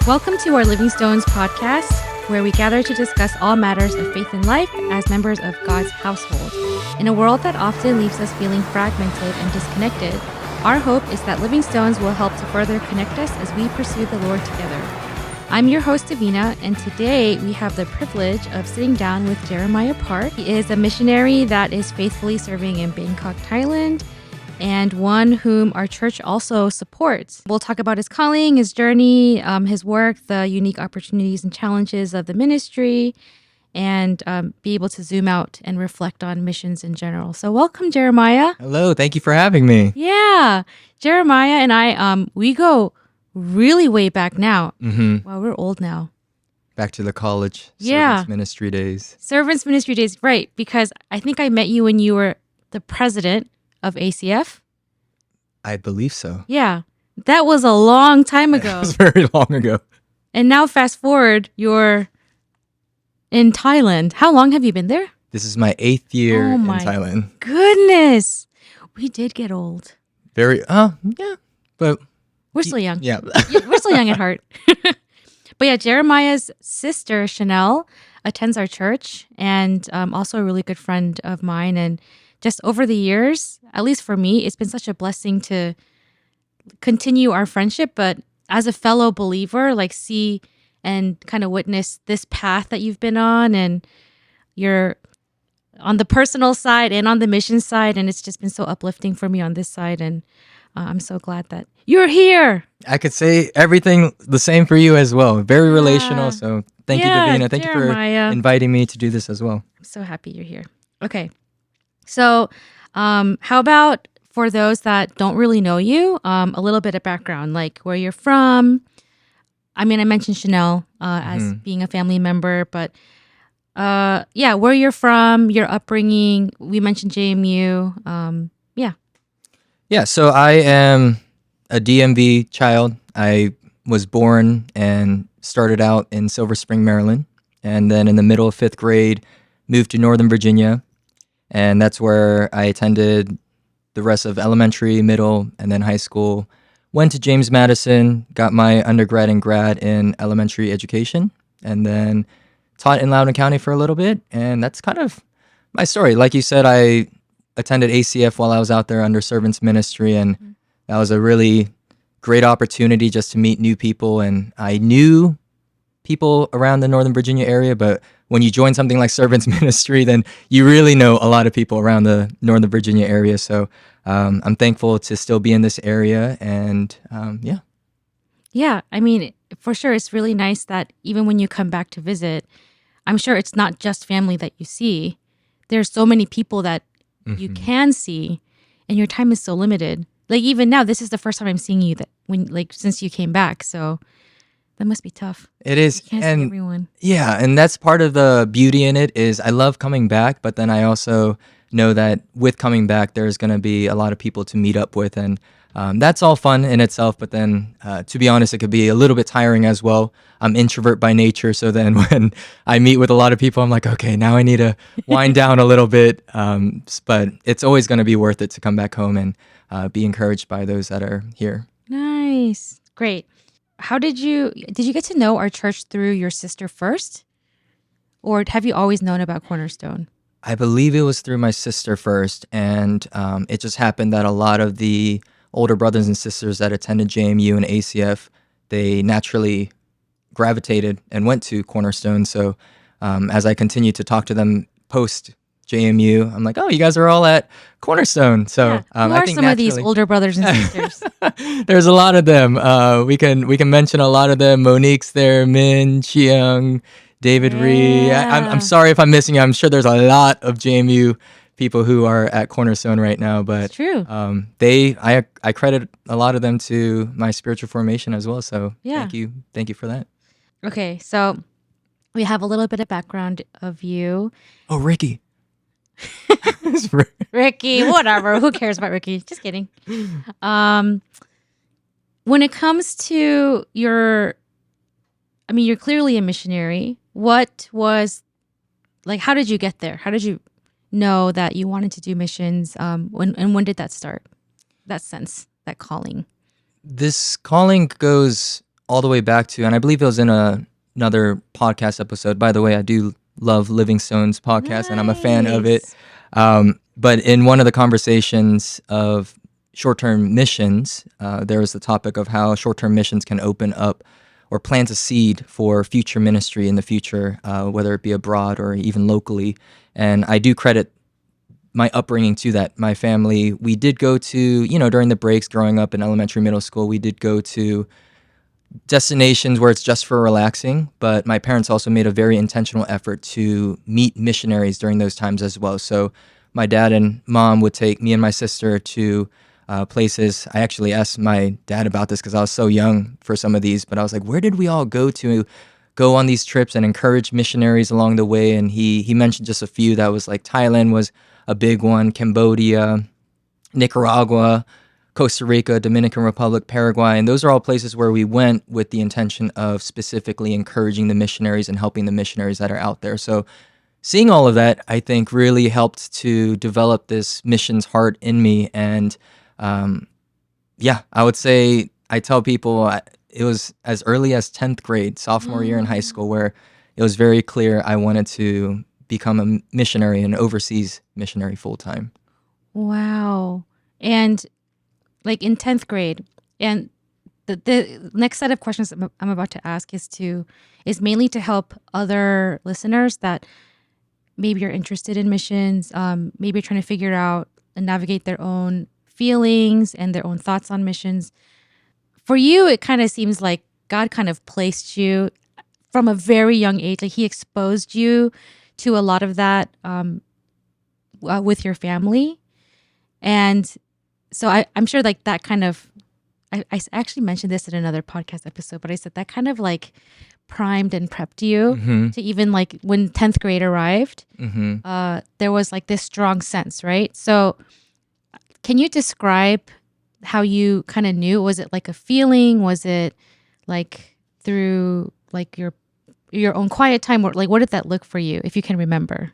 Welcome to our Living Stones podcast, where we gather to discuss all matters of faith and life as members of God's household. In a world that often leaves us feeling fragmented and disconnected, our hope is that Living Stones will help to further connect us as we pursue the Lord together. I'm your host, Davina, and today we have the privilege of sitting down with Jeremiah Park. He is a missionary that is faithfully serving in Bangkok, Thailand, and one whom our church also supports. We'll talk about his calling, his journey, his work, the unique opportunities and challenges of the ministry, and be able to zoom out and reflect on missions in general. So welcome, Jeremiah. Hello, thank you for having me. Yeah, Jeremiah and I, we go really way back now. Mm-hmm. Wow, we're old now. Back to the college Yeah. servants ministry days. Servants ministry days, right, because I think I met you when you were the president of ACF. I believe so. Yeah, that was a long time ago. That was very long ago. And now fast forward, you're in Thailand. How long have you been there? This is my 8th year Oh in my Thailand. Goodness. We did get old. Very, yeah, but We're still young. yeah. Yeah, we're still young at heart. But yeah, Jeremiah's sister, Chanel, attends our church and also a really good friend of mine. And just over the years, at least for me, it's been such a blessing to continue our friendship. But as a fellow believer, like see and kind of witness this path that you've been on, and you're on the personal side and on the mission side. And it's just been so uplifting for me on this side. And I'm so glad that you're here. I could say everything the same for you as well. Very relational. So thank you, Davina. Thank Jeremiah. you for inviting me to do this as well. I'm so happy you're here. Okay. So how about for those that don't really know you, a little bit of background, like where you're from. I mean, I mentioned Chanel as being a family member, but yeah, where you're from, your upbringing. We mentioned JMU. Yeah, so I am a DMV child. I was born and started out in Silver Spring, Maryland. And then in the middle of 5th grade, moved to Northern Virginia. And that's where I attended the rest of elementary, middle, and then high school. Went to James Madison, got my undergrad and grad in elementary education, and then taught in Loudoun County for a little bit. And that's kind of my story. Like you said, I attended ACF while I was out there under servants ministry, and that was a really great opportunity just to meet new people. And I knew people around the Northern Virginia area, but when you join something like servants ministry, then you really know a lot of people around the Northern Virginia area. So I'm thankful to still be in this area, and yeah. Yeah, I mean, for sure, it's really nice that even when you come back to visit, I'm sure it's not just family that you see. There's so many people that you can see, and your time is so limited. Like even now, this is the first time I'm seeing you since you came back. So that must be tough. It is. You can't see everyone. Yeah, and that's part of the beauty in it is I love coming back, but then I also know that with coming back, there's going to be a lot of people to meet up with, and that's all fun in itself. But then, to be honest, it could be a little bit tiring as well. I'm introvert by nature, so then when I meet with a lot of people, I'm like, okay, now I need to wind down a little bit. But it's always going to be worth it to come back home and be encouraged by those that are here. Nice. Great. How did you get to know our church through your sister first? Or have you always known about Cornerstone? I believe it was through my sister first, and it just happened that a lot of the older brothers and sisters that attended JMU and ACF, they naturally gravitated and went to Cornerstone. So as I continued to talk to them post JMU, I'm like, oh, you guys are all at Cornerstone. So Yeah. Who I are think some of these older brothers and sisters? there's a lot of them. We can mention a lot of them. Monique's there, Min, Chiang, David Ree. I'm sorry if I'm missing you. I'm sure there's a lot of JMU people who are at Cornerstone right now, but It's true. I credit a lot of them to my spiritual formation as well. So Yeah. thank you for that. Okay, so we have a little bit of background of you. Oh, Ricky. Ricky, whatever. Who cares about Ricky? Just kidding. When it comes to you're clearly a missionary. What was, like, how did you get there? How did you know that you wanted to do missions? When did that start? That sense, that calling. This calling goes all the way back to, and I believe it was in another podcast episode. By the way, I do love Livingstone's podcast, and I'm a fan of it. Nice. But in one of the conversations of short-term missions, there was the topic of how short-term missions can open up or plant a seed for future ministry in the future, whether it be abroad or even locally. And I do credit my upbringing to that. My family, we did go to, during the breaks growing up in elementary, middle school, we did go to destinations where it's just for relaxing, but my parents also made a very intentional effort to meet missionaries during those times as well. So my dad and mom would take me and my sister to places. I actually asked my dad about this because I was so young for some of these, but I was like, where did we all go on these trips and encourage missionaries along the way? And he mentioned just a few. That was like Thailand was a big one, Cambodia, Nicaragua, Costa Rica, Dominican Republic, Paraguay, and those are all places where we went with the intention of specifically encouraging the missionaries and helping the missionaries that are out there. So seeing all of that, I think, really helped to develop this missions heart in me. And I would say I tell people it was as early as 10th grade, sophomore year in high school, where it was very clear I wanted to become a missionary, an overseas missionary full time. Wow. And like in 10th grade, and the next set of questions I'm about to ask is mainly to help other listeners that maybe are interested in missions, maybe trying to figure out and navigate their own feelings and their own thoughts on missions. For you, it kind of seems like God kind of placed you from a very young age. Like he exposed you to a lot of that with your family. And so I'm sure like that kind of, I actually mentioned this in another podcast episode, but I said that kind of like primed and prepped you to even like when 10th grade arrived, there was like this strong sense, right? So can you describe how you kind of knew? Was it like a feeling? Was it like through like your own quiet time, or like what did that look for you, if you can remember?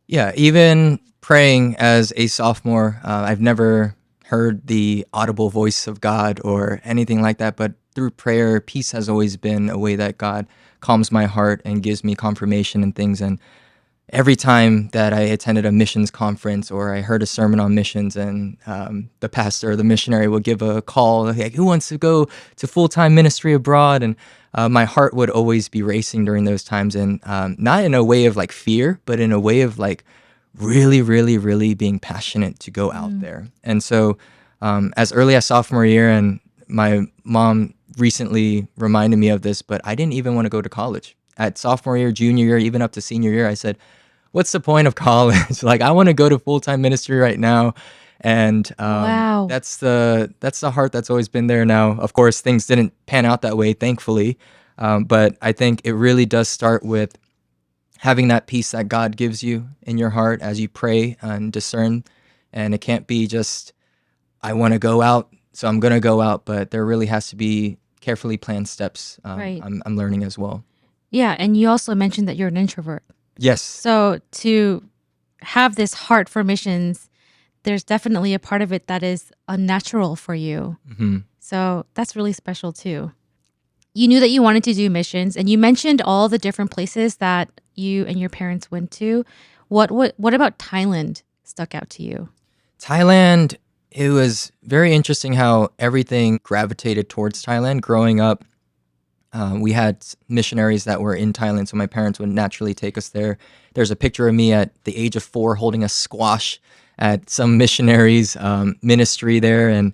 Yeah, even praying as a sophomore, I've never heard the audible voice of God or anything like that, but through prayer, peace has always been a way that God calms my heart and gives me confirmation and things. And every time that I attended a missions conference or I heard a sermon on missions, and the pastor or the missionary would give a call, like, who wants to go to full-time ministry abroad? And my heart would always be racing during those times, and not in a way of like fear, but in a way of like really, really, really being passionate to go out there. And so as early as sophomore year, and my mom recently reminded me of this, but I didn't even want to go to college. At sophomore year, junior year, even up to senior year, I said, what's the point of college? Like, I want to go to full-time ministry right now. And Wow. that's the heart that's always been there. Now, of course, things didn't pan out that way, thankfully. But I think it really does start with having that peace that God gives you in your heart as you pray and discern. And it can't be just, I want to go out, so I'm going to go out. But there really has to be carefully planned steps. Right. I'm learning as well. Yeah. And you also mentioned that you're an introvert. Yes. So to have this heart for missions, there's definitely a part of it that is unnatural for you. So that's really special too. You knew that you wanted to do missions, and you mentioned all the different places that you and your parents went to. What about Thailand stuck out to you? Thailand, it was very interesting how everything gravitated towards Thailand. Growing up, we had missionaries that were in Thailand, so my parents would naturally take us there. There's a picture of me at the age of 4 holding a squash at some missionaries' ministry there, and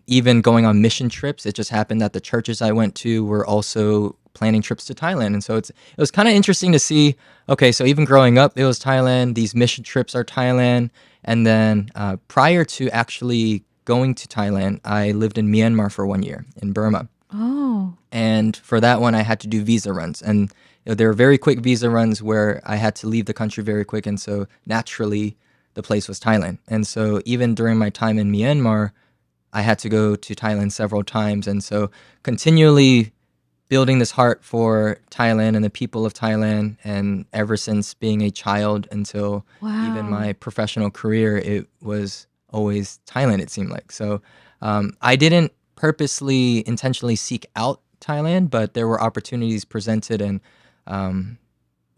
even going on mission trips. It just happened that the churches I went to were also planning trips to Thailand, and so it was kind of interesting to see. Okay, so even growing up, it was Thailand. These mission trips are Thailand, and then prior to actually going to Thailand, I lived in Myanmar for 1 year in Burma. Oh. And for that one, I had to do visa runs. And they were very quick visa runs where I had to leave the country very quick. And so naturally, the place was Thailand. And so even during my time in Myanmar, I had to go to Thailand several times. And so continually building this heart for Thailand and the people of Thailand. And ever since being a child until even my professional career, it was always Thailand, it seemed like. So I didn't purposely, intentionally seek out Thailand, but there were opportunities presented, and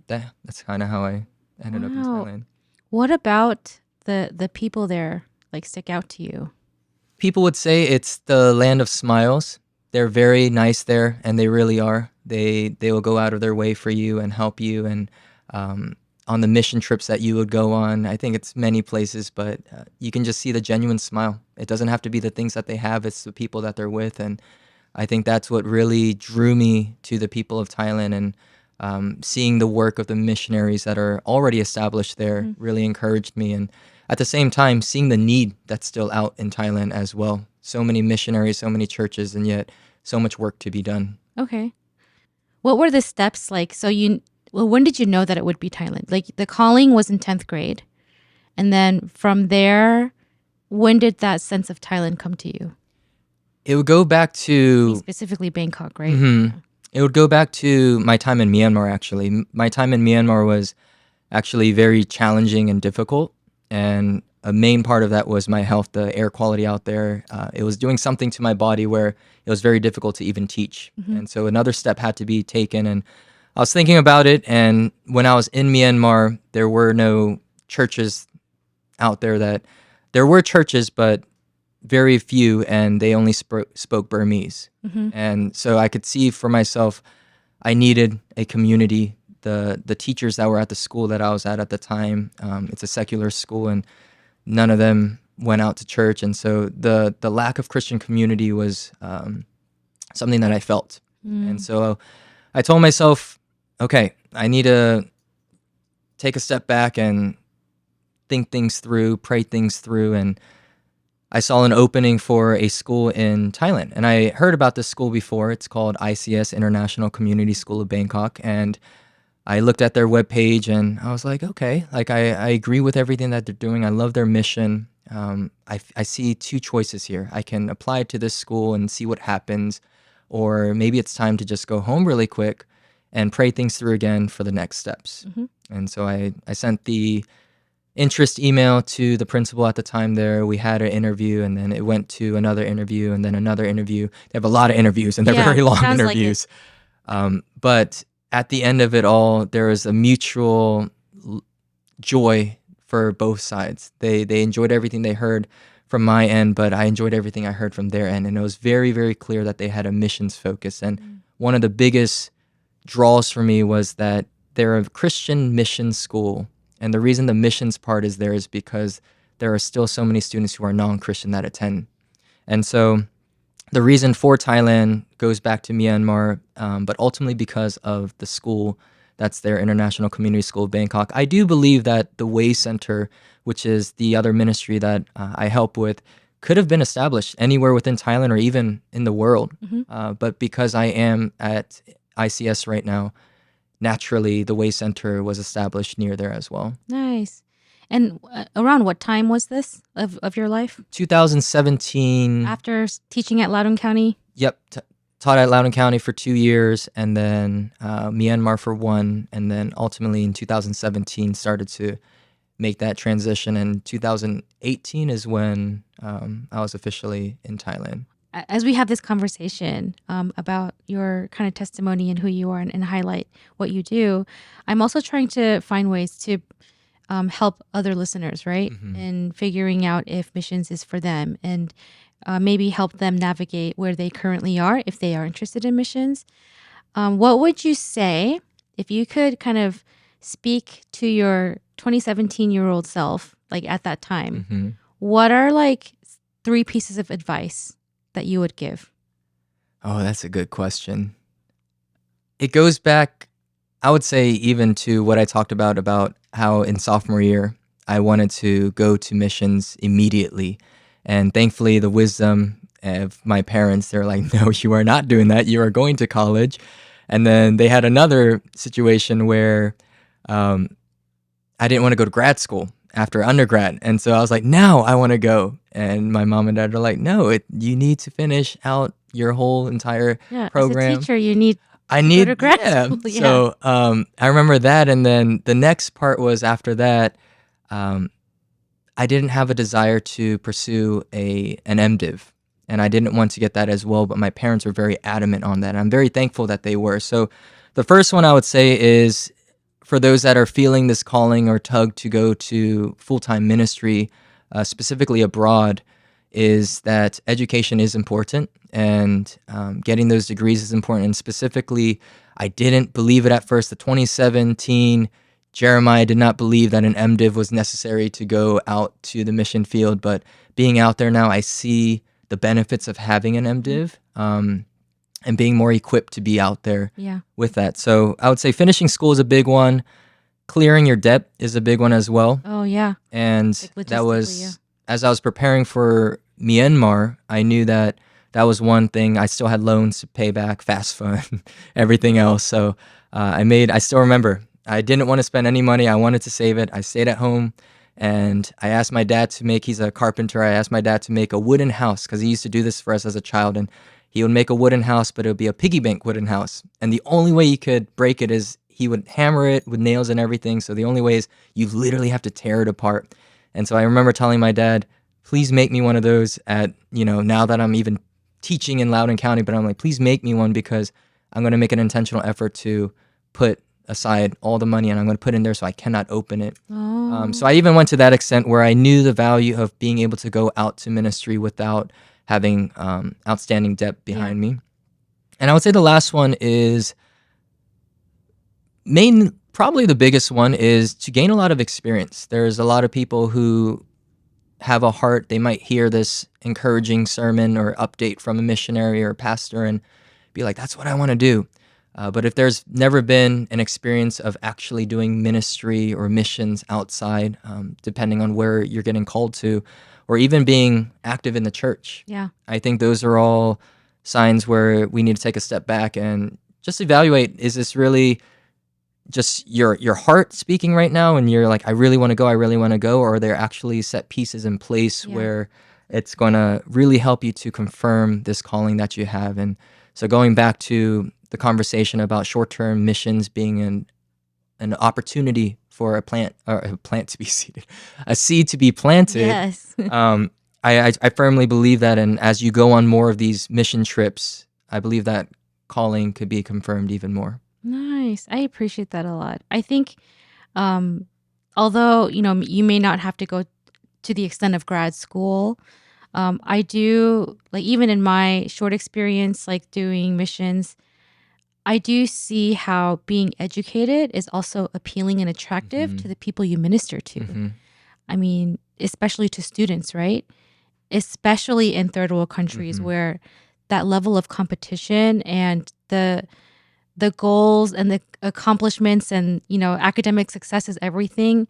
that's kind of how I ended up in Wow. Thailand. What about the people there like stick out to you? People would say it's the land of smiles. They're very nice there, and they really are. They will go out of their way for you and help you, and on the mission trips that you would go on, I think it's many places, but you can just see the genuine smile. It doesn't have to be the things that they have; it's the people that they're with, and I think that's what really drew me to the people of Thailand, and seeing the work of the missionaries that are already established there really encouraged me, and at the same time, seeing the need that's still out in Thailand as well. So many missionaries, so many churches, and yet so much work to be done. Okay. What were the steps like? When did you know that it would be Thailand? Like the calling was in 10th grade. And then from there, when did that sense of Thailand come to you? It would go back to Specifically Bangkok, right? it would go back to my time in Myanmar. Actually, my time in Myanmar was actually very challenging and difficult, and a main part of that was my health. The air quality out there, it was doing something to my body where it was very difficult to even teach, and so another step had to be taken. And I was thinking about it, and when I was in Myanmar, there were no churches out there. That there were churches, but very few, and they only spoke Burmese. And so I could see for myself, I needed a community. The teachers that were at the school that I was at the time, it's a secular school, and none of them went out to church. And so the lack of Christian community was something that I felt. And so I told myself, okay, I need to take a step back and think things through, pray things through, and I saw an opening for a school in Thailand. And I heard about this school before. It's called ICS, International Community School of Bangkok. And I looked at their webpage and I was like, okay, like I agree with everything that they're doing. I love their mission. I see two choices here. I can apply to this school and see what happens, or maybe it's time to just go home really quick and pray things through again for the next steps. And so I sent the interest email to the principal at the time there. We had an interview, and then it went to another interview, and then another interview. They have a lot of interviews, and they're very long interviews. But at the end of it all, there was a mutual joy for both sides. They enjoyed everything they heard from my end, but I enjoyed everything I heard from their end. And it was very, very clear that they had a missions focus. And one of the biggest draws for me was that they're a Christian mission school. And the reason the missions part is there is because there are still so many students who are non-Christian that attend. And so the reason for Thailand goes back to Myanmar, but ultimately because of the school. That's their International Community School of Bangkok. I do believe that the Way Center, which is the other ministry that I help with, could have been established anywhere within Thailand or even in the world. But because I am at ICS right now, naturally the Way Center was established near there as well. Nice. And around what time was this of your life? 2017. After teaching at Loudoun County? Yep. Taught at Loudoun County for 2 years, and then Myanmar for 1, and then ultimately in 2017 started to make that transition. And 2018 is when I was officially in Thailand. As we have this conversation about your kind of testimony and who you are and highlight what you do, I'm also trying to find ways to help other listeners, right? In figuring out if missions is for them, and maybe help them navigate where they currently are if they are interested in missions. What would you say if you could kind of speak to your 17-year-old self, like at that time? What are like 3 pieces of advice that you would give? Oh, that's a good question. It goes back, I would say, even to what I talked about how in sophomore year I wanted to go to missions immediately. And thankfully, the wisdom of my parents, they're like, no, you are not doing that. You are going to college. And then they had another situation where I didn't want to go to grad school after undergrad. And so I was like, now I want to go. And my mom and dad are like, no, you need to finish out your whole entire program. As a teacher, you need to go to grad school. Yeah. So I remember that. And then the next part was after that, I didn't have a desire to pursue an MDiv. and I didn't want to get that as well, but my parents were very adamant on that. And I'm very thankful that they were. So the first one I would say is for those that are feeling this calling or tug to go to full-time ministry, specifically abroad, is that education is important, and getting those degrees is important. And specifically, I didn't believe it at first. The 2017 Jeremiah did not believe that an MDiv was necessary to go out to the mission field, but being out there now, I see the benefits of having an MDiv, and being more equipped to be out there with that. So I would say finishing school is a big one. Clearing your debt is a big one as well. Oh, yeah. And Like that was, logistically, as I was preparing for Myanmar, I knew that that was one thing. I still had loans to pay back, fast fund, everything else. So I still remember, I didn't want to spend any money. I wanted to save it. I stayed at home, and I asked my dad to make, he's a carpenter. I asked my dad to make a wooden house, because he used to do this for us as a child. And he would make a wooden house, but it would be a piggy bank wooden house. And the only way you could break it is he would hammer it with nails and everything. So the only way is you literally have to tear it apart. And so I remember telling my dad, please make me one of those at, now that I'm even teaching in Loudoun County, but I'm like, please make me one, because I'm going to make an intentional effort to put aside all the money, and I'm going to put in there so I cannot open it. So I even went to that extent where I knew the value of being able to go out to ministry without having outstanding debt behind me. And I would say the last one is probably the biggest one, is to gain a lot of experience. There's a lot of people who have a heart. They might hear this encouraging sermon or update from a missionary or pastor and be like, that's what I want to do. But if there's never been an experience of actually doing ministry or missions outside, depending on where you're getting called to, or even being active in the church, I think those are all signs where we need to take a step back and just evaluate, is this really just your heart speaking right now, and you're like, I really want to go, or are there actually set pieces in place where it's going to really help you to confirm this calling that you have? And so going back to the conversation about short-term missions being an opportunity for a plant to be seeded, a seed to be planted. Yes. I firmly believe that, and as you go on more of these mission trips, I believe that calling could be confirmed even more. Nice. I appreciate that a lot. I think, although, you may not have to go to the extent of grad school, I do, like, even in my short experience, like doing missions, I do see how being educated is also appealing and attractive to the people you minister to. I mean, especially to students, right? Especially in third world countries where that level of competition and the goals and the accomplishments and, academic success is everything.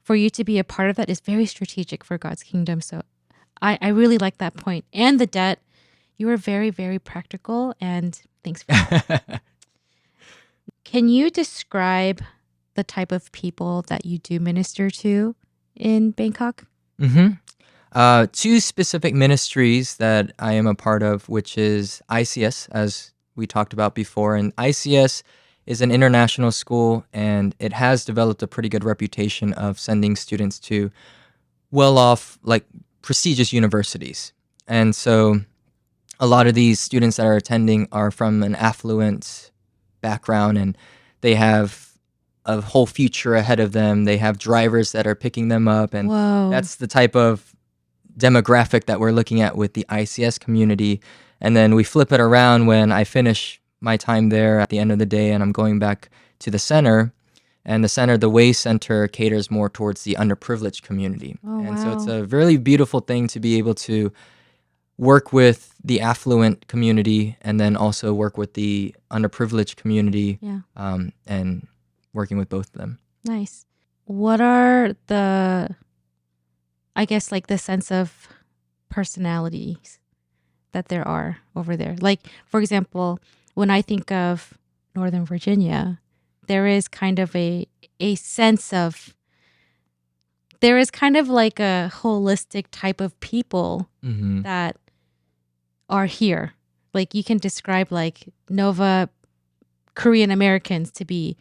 For you to be a part of that is very strategic for God's kingdom. So I really like that point. And the debt, you were very, very practical, and thanks for that. Can you describe the type of people that you do minister to in Bangkok? Two specific ministries that I am a part of, which is ICS, as we talked about before. And ICS is an international school, and it has developed a pretty good reputation of sending students to well-off, like, prestigious universities. And so a lot of these students that are attending are from an affluent background, and they have a whole future ahead of them. They have drivers that are picking them up, and that's the type of demographic that we're looking at with the ICS community. And then we flip it around when I finish my time there at the end of the day, and I'm going back to the center. And the Way Center caters more towards the underprivileged community. So it's a really beautiful thing to be able to work with the affluent community and then also work with the underprivileged community, and working with both of them. Nice. What are the sense of personalities that there are over there? Like, for example, when I think of Northern Virginia, there is kind of a sense of, there is kind of like a holistic type of people that are here. Like, you can describe like Nova Korean Americans to be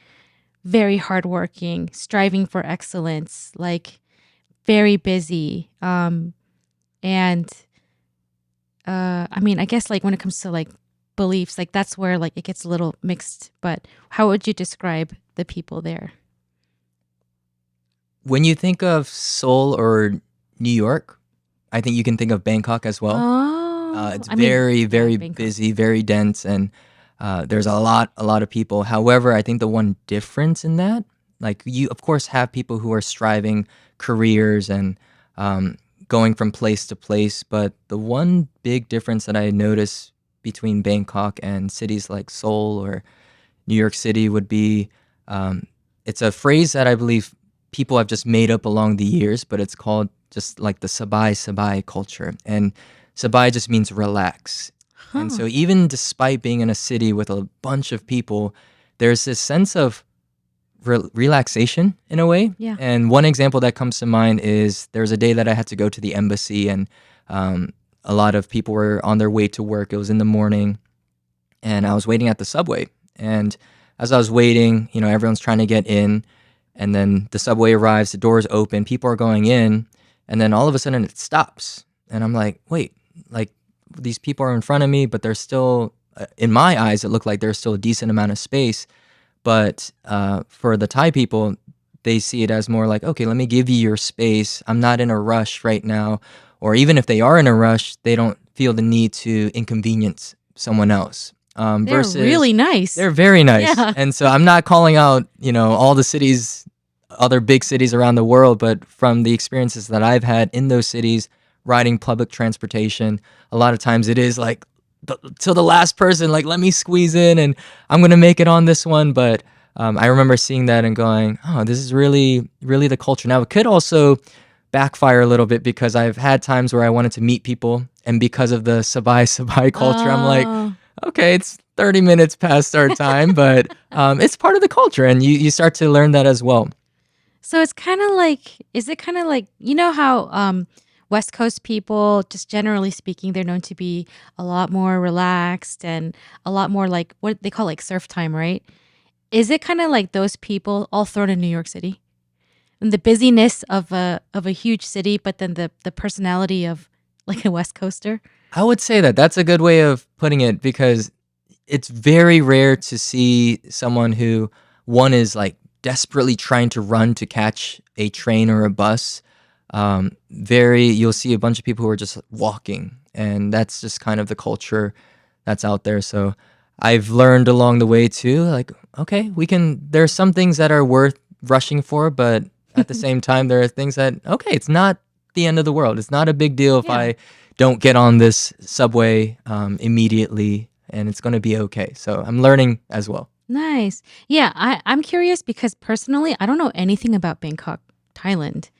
very hardworking, striving for excellence, like very busy, and I mean, I guess like when it comes to like beliefs, like that's where like it gets a little mixed. But how would you describe the people there? When you think of Seoul or New York, I think you can think of Bangkok as well. Oh, It's I mean, very, yeah, very Bangkok. busy, very dense, and there's a lot of people. However, I think the one difference in that, like you, of course, have people who are striving careers and um, going from place to place. But the one big difference that I notice between Bangkok and cities like Seoul or New York City would be, um, it's a phrase that I believe people have just made up along the years, but it's called just like the sabai sabai culture. And sabai just means relax. And Huh. so even despite being in a city with a bunch of people, there's this sense of relaxation in a way. Yeah. And one example that comes to mind is there was a day that I had to go to the embassy, and um, a lot of people were on their way to work. It was in the morning, and I was waiting at the subway. And as I was waiting, everyone's trying to get in, and then the subway arrives, the doors open, people are going in, and then all of a sudden it stops. And I'm like, wait, like these people are in front of me, but there's still, in my eyes, it looked like there's still a decent amount of space. But for the Thai people, they see it as more like, okay, let me give you your space. I'm not in a rush right now. Or even if they are in a rush, they don't feel the need to inconvenience someone else. They're Versus really nice. they're very nice. Yeah. And so I'm not calling out, all the cities, other big cities around the world, but from the experiences that I've had in those cities, riding public transportation, a lot of times it is like till the last person, like, let me squeeze in and I'm going to make it on this one. But I remember seeing that and going, oh, this is really, really the culture. Now, it could also backfire a little bit because I've had times where I wanted to meet people. And because of the sabai sabai culture, I'm like, Oh. okay, it's 30 minutes past our time, but it's part of the culture. And you start to learn that as well. So it's kind of like, is it kind of like, you know how West Coast people, just generally speaking, they're known to be a lot more relaxed and a lot more like what they call like surf time, right? Is it kind of like those people all thrown in New York City? And the busyness of a huge city, but then the personality of like a West Coaster? I would say that that's a good way of putting it because it's very rare to see someone who, one, is like desperately trying to run to catch a train or a bus. You'll see a bunch of people who are just walking, and that's just kind of the culture that's out there. So I've learned along the way too, like, okay, there's some things that are worth rushing for, but at the same time, there are things that, okay, it's not the end of the world. It's not a big deal if Yeah. I don't get on this subway immediately, and it's going to be okay. So I'm learning as well. Nice. Yeah, I'm curious because personally, I don't know anything about Bangkok, Thailand.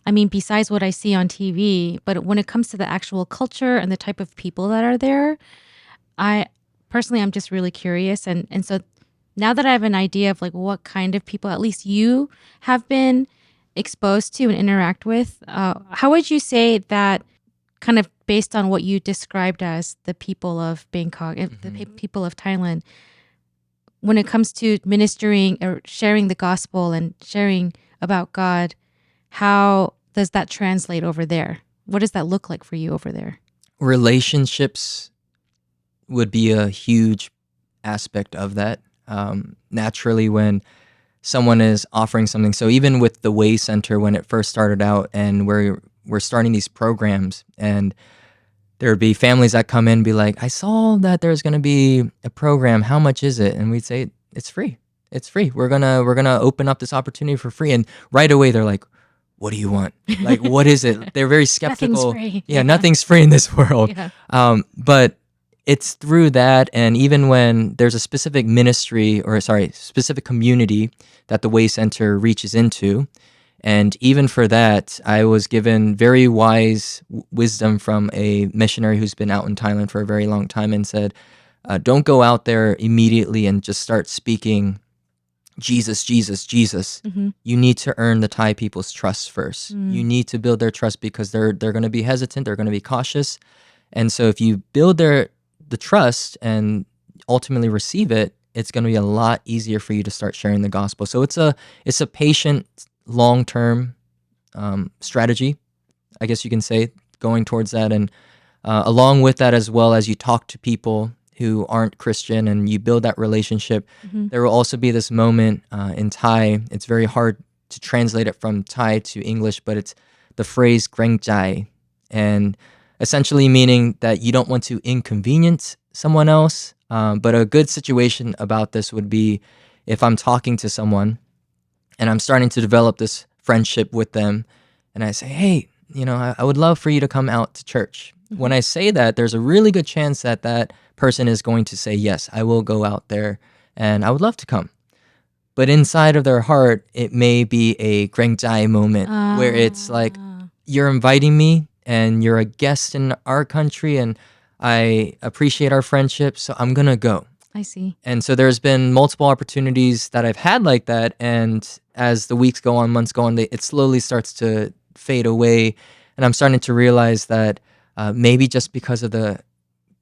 I mean, besides what I see on TV, but when it comes to the actual culture and the type of people that are there, I personally, I'm just really curious. And so now that I have an idea of like what kind of people at least you have been exposed to and interact with, how would you say that kind of based on what you described as the people of Bangkok, people of Thailand, when it comes to ministering or sharing the gospel and sharing about God, how does that translate over there? What does that look like for you over there? Relationships would be a huge aspect of that. Naturally, when someone is offering something, so even with the Way Center, when it first started out, and we're starting these programs, and there would be families that come in and be like, I saw that there's going to be a program. How much is it? And we'd say, it's free. It's free. We're gonna open up this opportunity for free. And right away they're like, what do you want? Like, what is it? They're very Nothing's skeptical. free. Yeah, nothing's free in this world. Yeah. But it's through that, and even when there's a specific ministry, or sorry, specific community that the Way Center reaches into, and even for that, I was given very wise wisdom from a missionary who's been out in Thailand for a very long time, and said, don't go out there immediately and just start speaking Jesus, Jesus, Jesus. Hmm. You need to earn the Thai people's trust first. Mm. You need to build their trust because they're going to be hesitant, they're going to be cautious. And so if you build the trust and ultimately receive it, it's going to be a lot easier for you to start sharing the gospel. So it's a patient, long-term strategy, I guess you can say, going towards that. And Along with that, as well as you talk to people who aren't Christian and you build that relationship, there will also be this moment in Thai. It's very hard to translate it from Thai to English, but it's the phrase "greng jai," and essentially meaning that you don't want to inconvenience someone else. But a good situation about this would be if I'm talking to someone and I'm starting to develop this friendship with them, and I say, hey, I would love for you to come out to church. When I say that, there's a really good chance that that person is going to say, yes, I will go out there and I would love to come. But inside of their heart, it may be a greng jai moment where it's like, you're inviting me and you're a guest in our country and I appreciate our friendship, so I'm going to go. I see. And so there's been multiple opportunities that I've had like that. And as the weeks go on, months go on, it slowly starts to fade away. And I'm starting to realize that maybe just because of the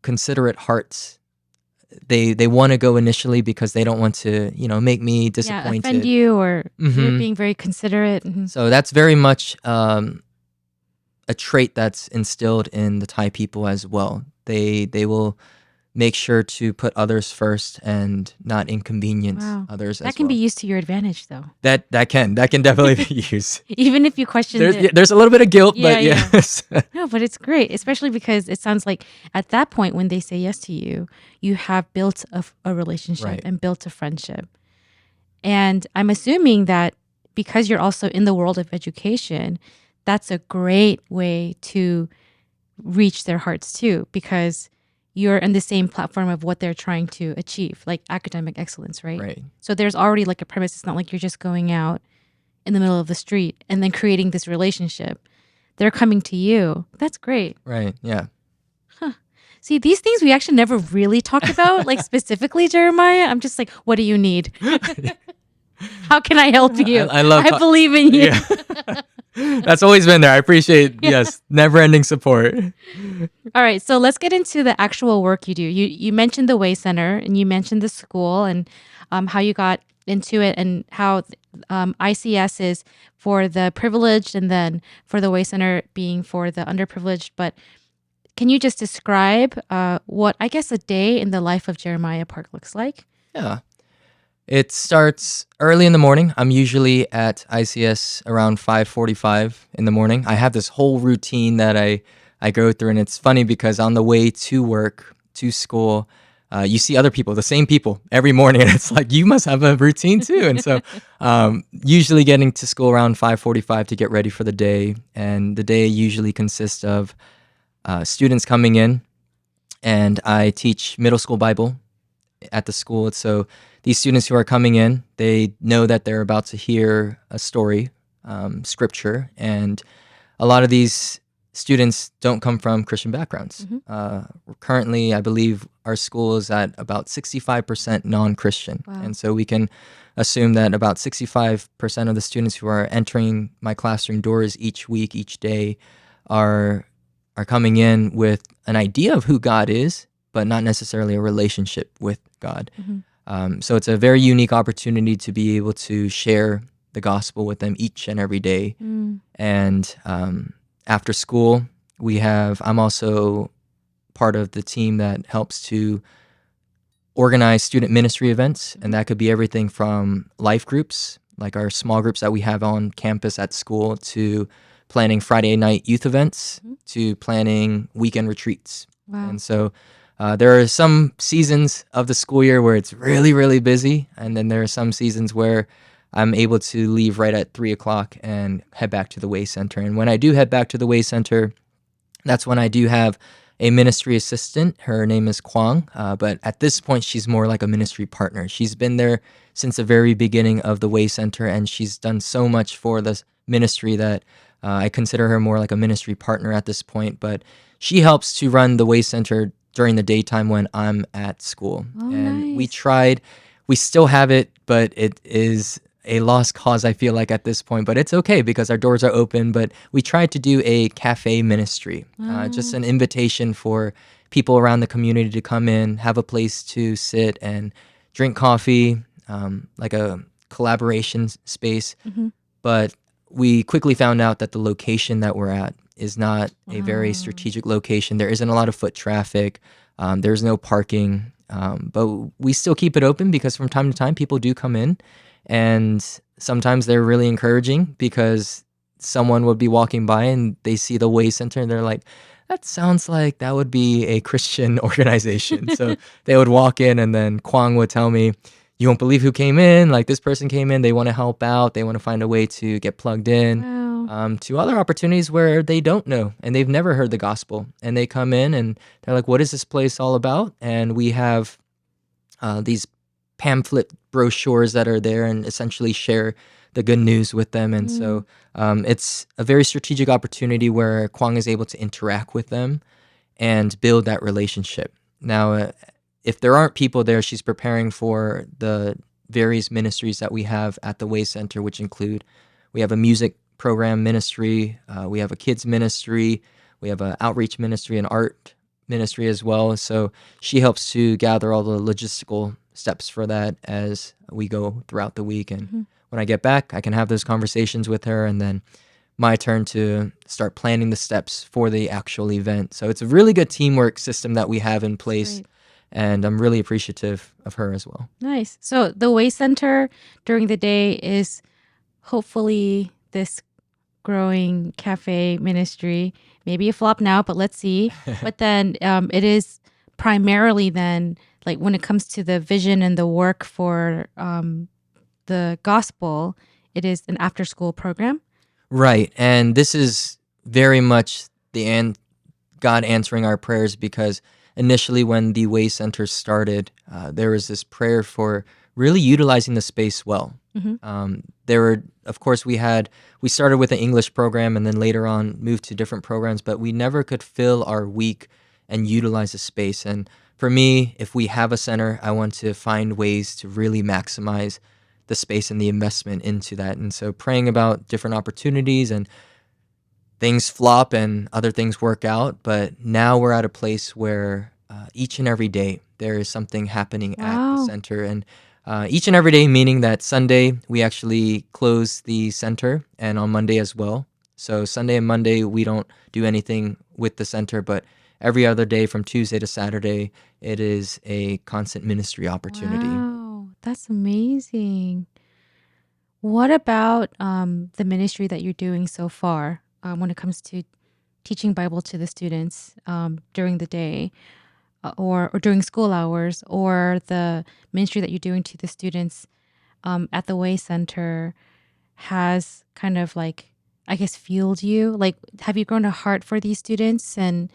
considerate hearts, they want to go initially because they don't want to, make me disappointed. Yeah, offend you, or you're being very considerate. So that's very much a trait that's instilled in the Thai people as well. They will make sure to put others first and not inconvenience others. That can be used to your advantage, though. That can definitely be used. Even if you question there's a little bit of guilt, but yes. No, but it's great, especially because it sounds like at that point when they say yes to you, you have built a relationship and built a friendship. And I'm assuming that because you're also in the world of education, that's a great way to reach their hearts too, because you're in the same platform of what they're trying to achieve, like academic excellence, right? Right. So there's already like a premise. It's not like you're just going out in the middle of the street and then creating this relationship. They're coming to you. That's great. Right. Yeah. See, these things we actually never really talked about, like specifically, Jeremiah. I'm just like, what do you need? How can I help you? I believe in you. Yeah. That's always been there. I appreciate, never-ending support. All right, so let's get into the actual work you do. You mentioned the Way Center, and you mentioned the school, and how you got into it, and how ICS is for the privileged, and then for the Way Center being for the underprivileged. But can you just describe what, I guess, a day in the life of Jeremiah Park looks like? Yeah. It starts early in the morning. I'm usually at ICS around 5:45 in the morning. I have this whole routine that I go through, and it's funny because on the way to work, to school, you see other people, the same people, every morning, and it's like, you must have a routine too. And so usually getting to school around 5:45 to get ready for the day, and the day usually consists of students coming in, and I teach middle school Bible at the school. So these students who are coming in, they know that they're about to hear a story, scripture, and a lot of these students don't come from Christian backgrounds. Currently, I believe our school is at about 65% non-Christian. Wow. And so we can assume that about 65% of the students who are entering my classroom doors each week, each day, are coming in with an idea of who God is, but not necessarily a relationship with God. So it's a very unique opportunity to be able to share the gospel with them each and every day. And after school, I'm also part of the team that helps to organize student ministry events. And that could be everything from life groups, like our small groups that we have on campus at school, to planning Friday night youth events, to planning weekend retreats. Wow. And so there are some seasons of the school year where it's really, really busy. And then there are some seasons where I'm able to leave right at 3:00 and head back to the Way Center. And when I do head back to the Way Center, that's when I do have a ministry assistant. Her name is Kwang, but at this point, she's more like a ministry partner. She's been there since the very beginning of the Way Center, and she's done so much for this ministry that I consider her more like a ministry partner at this point. But she helps to run the Way Center during the daytime when I'm at school. And nice. We still have it, but it is a lost cause, I feel like, at this point. But it's okay because our doors are open. But we tried to do a cafe ministry, just an invitation for people around the community to come in, have a place to sit and drink coffee, like a collaboration space. But we quickly found out that the location that we're at is not a very Oh, strategic location. There isn't a lot of foot traffic. There's no parking. But we still keep it open because from time to time people do come in, and sometimes they're really encouraging because someone would be walking by and they see the Way Center and they're like, that sounds like that would be a Christian organization. So they would walk in and then Kwang would tell me, you won't believe who came in. Like this person came in, they want to help out, they want to find a way to get plugged in. wow. To other opportunities where they don't know and they've never heard the gospel. And they come in and they're like, what is this place all about? And we have these pamphlet brochures that are there and essentially share the good news with them. And so it's a very strategic opportunity where Kwang is able to interact with them and build that relationship. Now, if there aren't people there, she's preparing for the various ministries that we have at the Way Center, which include we have a music program ministry, we have a kids ministry, we have an outreach ministry, an art ministry as well. So she helps to gather all the logistical steps for that as we go throughout the week. And when I get back, I can have those conversations with her, and then my turn to start planning the steps for the actual event. So it's a really good teamwork system that we have in place. Great. And I'm really appreciative of her as well. Nice. So the Way Center during the day is hopefully this growing cafe ministry. Maybe a flop now, but let's see. But then it is primarily then, like when it comes to the vision and the work for the gospel, it is an after school program. Right. And this is very much God answering our prayers, because initially when the Way Center started, there was this prayer for really utilizing the space well. There were, of course, we started with an English program and then later on moved to different programs, but we never could fill our week and utilize the space. And for me, if we have a center, I want to find ways to really maximize the space and the investment into that. And so praying about different opportunities, and things flop and other things work out. But now we're at a place where each and every day there is something happening at the Wow. center. And each and every day, meaning that Sunday we actually close the center, and on Monday as well. So Sunday and Monday we don't do anything with the center, but every other day from Tuesday to Saturday, it is a constant ministry opportunity. Wow, that's amazing. What about the ministry that you're doing so far when it comes to teaching Bible to the students during the day or during school hours, or the ministry that you're doing to the students at the Way Center has kind of like, I guess, fueled you? Like, have you grown a heart for these students, and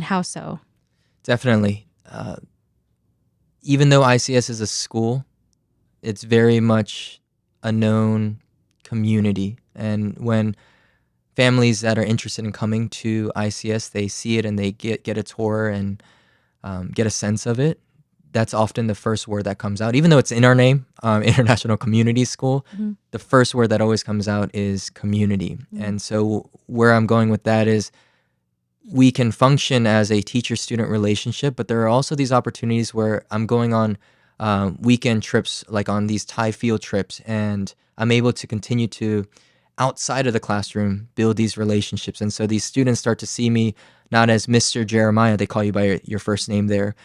how so? Definitely. Even though ICS is a school, it's very much a known community. And when families that are interested in coming to ICS, they see it and they get a tour and get a sense of it, that's often the first word that comes out. Even though it's in our name, International Community School, the first word that always comes out is community. And so where I'm going with that is we can function as a teacher-student relationship, but there are also these opportunities where I'm going on weekend trips, like on these Thai field trips, and I'm able to continue to, outside of the classroom, build these relationships. And so these students start to see me not as Mr. Jeremiah, they call you by your first name there,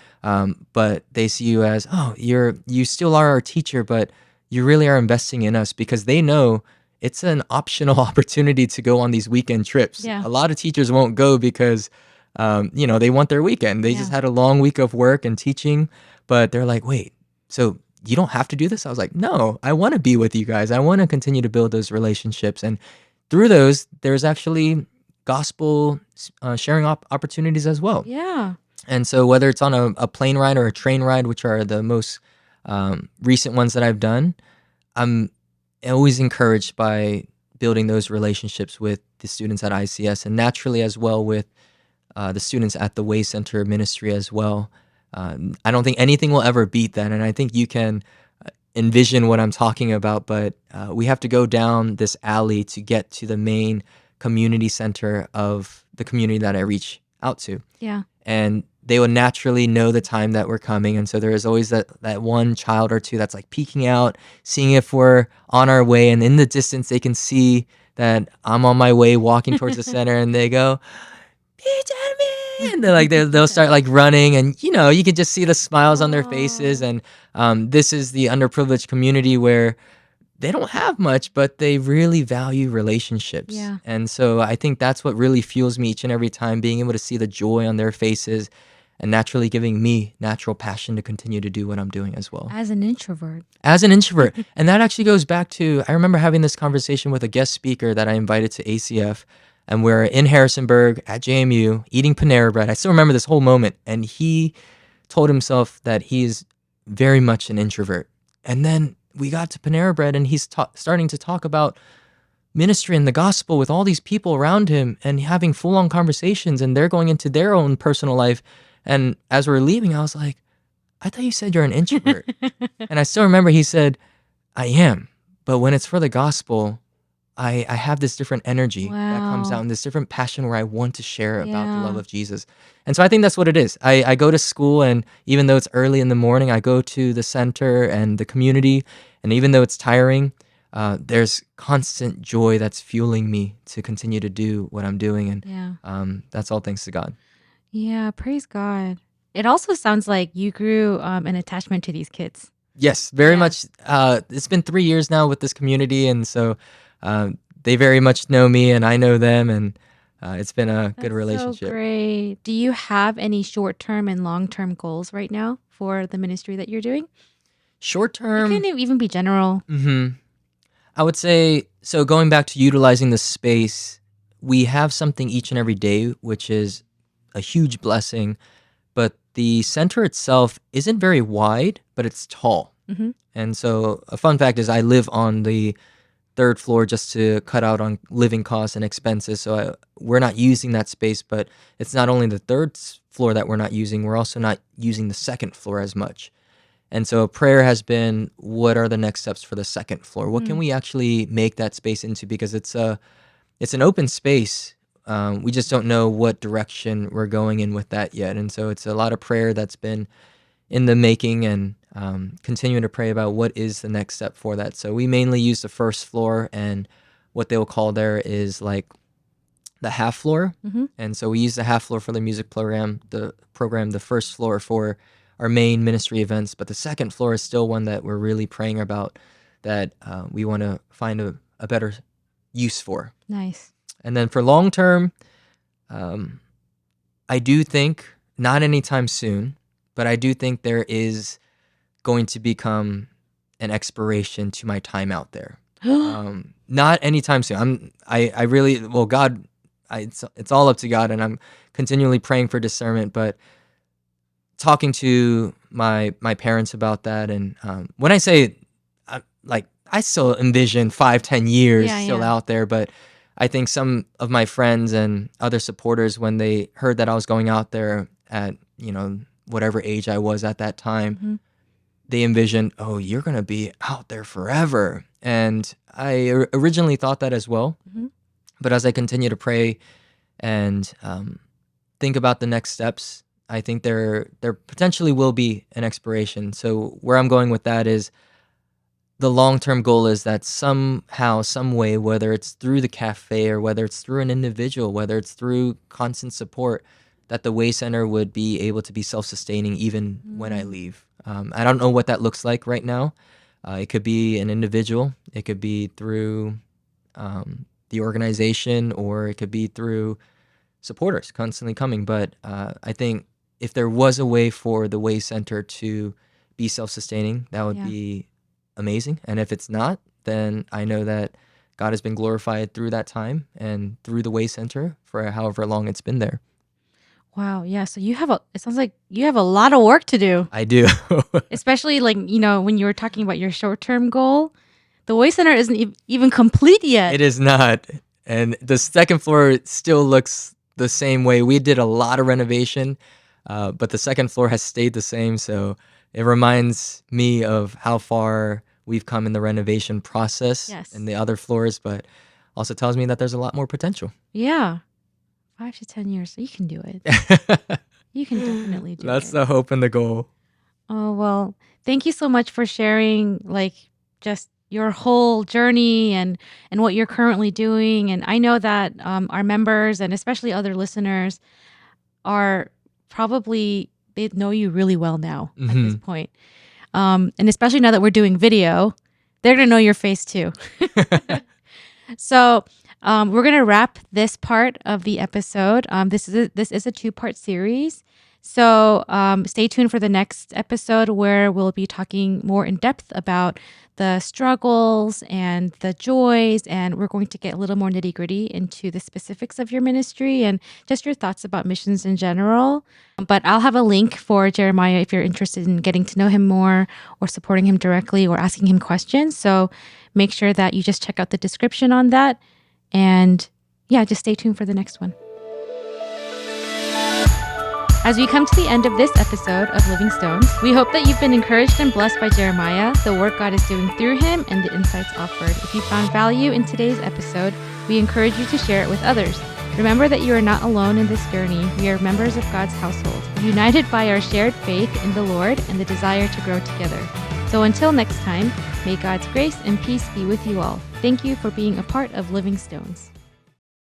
but they see you as, oh, you still are our teacher, but you really are investing in us, because they know it's an optional opportunity to go on these weekend trips. Yeah. A lot of teachers won't go because, they want their weekend. They just Yeah. had a long week of work and teaching, but they're like, wait, so you don't have to do this? I was like, no, I want to be with you guys. I want to continue to build those relationships. And through those, there's actually gospel sharing opportunities as well. Yeah. And so whether it's on a plane ride or a train ride, which are the most recent ones that I've done, I'm always encouraged by building those relationships with the students at ICS, and naturally as well with the students at the Way Center ministry as well. I don't think anything will ever beat that, and I think you can envision what I'm talking about, but we have to go down this alley to get to the main community center of the community that I reach out to. Yeah. And they would naturally know the time that we're coming. And so there is always that one child or two that's like peeking out, seeing if we're on our way. And in the distance, they can see that I'm on my way walking towards the center, and they go, "Benjamin!" And they'll start like running, and you can just see the smiles on their faces. Oh, And this is the underprivileged community where they don't have much, but they really value relationships. yeah. And so I think that's what really fuels me each and every time, being able to see the joy on their faces and naturally giving me natural passion to continue to do what I'm doing as well. As an introvert. As an introvert. And that actually goes back to, I remember having this conversation with a guest speaker that I invited to ACF, and we're in Harrisonburg at JMU eating Panera Bread. I still remember this whole moment. And he told himself that he is very much an introvert. And then we got to Panera Bread, and he's starting to talk about ministry and the gospel with all these people around him and having full-on conversations, and they're going into their own personal life. And as we're leaving, I was like, I thought you said you're an introvert. And I still remember he said, I am. But when it's for the gospel, I have this different energy that comes out, Wow. and this different passion where I want to share about the love Yeah. of Jesus. And so I think that's what it is. I go to school, and even though it's early in the morning, I go to the center and the community. And even though it's tiring, there's constant joy that's fueling me to continue to do what I'm doing. And Yeah. that's all thanks to God. Yeah. Praise God. It also sounds like you grew an attachment to these kids. Yes, very Yeah. much. It's been 3 years now with this community, and so they very much know me, and I know them, and it's been a good That's so relationship. great. Do you have any short-term and long-term goals right now for the ministry that you're doing? Short It can term, even be general. I would say, so going back to utilizing the space, we have something each and every day, which is a huge blessing, but the center itself isn't very wide, but it's tall. Hmm. And so a fun fact is I live on the third floor just to cut out on living costs and expenses. So we're not using that space, but it's not only the floor that we're not using, we're also not using the second floor as much. And so prayer has been, what are the next steps for the second floor? What can we actually make that space into? Because it's an open space. We just don't know what direction we're going in with that yet. And so it's a lot of prayer that's been in the making, and continuing to pray about what is the next step for that. So we mainly use the first floor, and what they'll call there is like the half floor. Hmm. And so we use the half floor for the music program, the first floor for our main ministry events, but the second floor is still one that we're really praying about, that we want to find a better use for. Nice. And then for long term, I do think, not anytime soon, but I do think there is going to become an expiration to my time out there. Not anytime soon. I really, well, God, it's all up to God, and I'm continually praying for discernment, but talking to my parents about that. And when I say, I still envision 5-10 years Yeah, still yeah. out there, but I think some of my friends and other supporters, when they heard that I was going out there at whatever age I was at that time, Mhm. they envisioned, oh, you're gonna be out there forever. And I originally thought that as well, Mhm. but as I continue to pray and think about the next steps, I think there potentially will be an expiration. So where I'm going with that is, the long-term goal is that somehow, some way, whether it's through the cafe or whether it's through an individual, whether it's through constant support, that the Way Center would be able to be self-sustaining even when I leave. I don't know what that looks like right now. It could be an individual. It could be through the organization, or it could be through supporters constantly coming. But I think if there was a way for the Way Center to be self-sustaining, that would Yeah. be amazing. And if it's not, then I know that God has been glorified through that time and through the Way Center for however long it's been there. Wow. Yeah. So it sounds like you have a lot of work to do, I do. especially when you were talking about your short-term goal. The Way Center isn't even complete yet. It is not. And the second floor still looks the same way. We did a lot of renovation, but the second floor has stayed the same. So it reminds me of how far we've come in the renovation process Yes. and the other floors, but also tells me that there's a lot more potential. Yeah. 5 to 10 years. You can do it. You can definitely do That's it. the hope and the goal. Oh, well, thank you so much for sharing, just your whole journey and what you're currently doing. And I know that our members and especially other listeners are probably, they know you really well now at this point. And especially now that we're doing video, they're going to know your face too. So we're going to wrap this part of the episode. This is a 2-part series. So stay tuned for the next episode where we'll be talking more in depth about the struggles and the joys, and we're going to get a little more nitty-gritty into the specifics of your ministry and just your thoughts about missions in general. But I'll have a link for Jeremiah if you're interested in getting to know him more or supporting him directly or asking him questions. So make sure that you just check out the description on that. And yeah, just stay tuned for the next one. As we come to the end of this episode of Living Stones, we hope that you've been encouraged and blessed by Jeremiah, the work God is doing through him, and the insights offered. If you found value in today's episode, we encourage you to share it with others. Remember that you are not alone in this journey. We are members of God's household, united by our shared faith in the Lord and the desire to grow together. So until next time, may God's grace and peace be with you all. Thank you for being a part of Living Stones.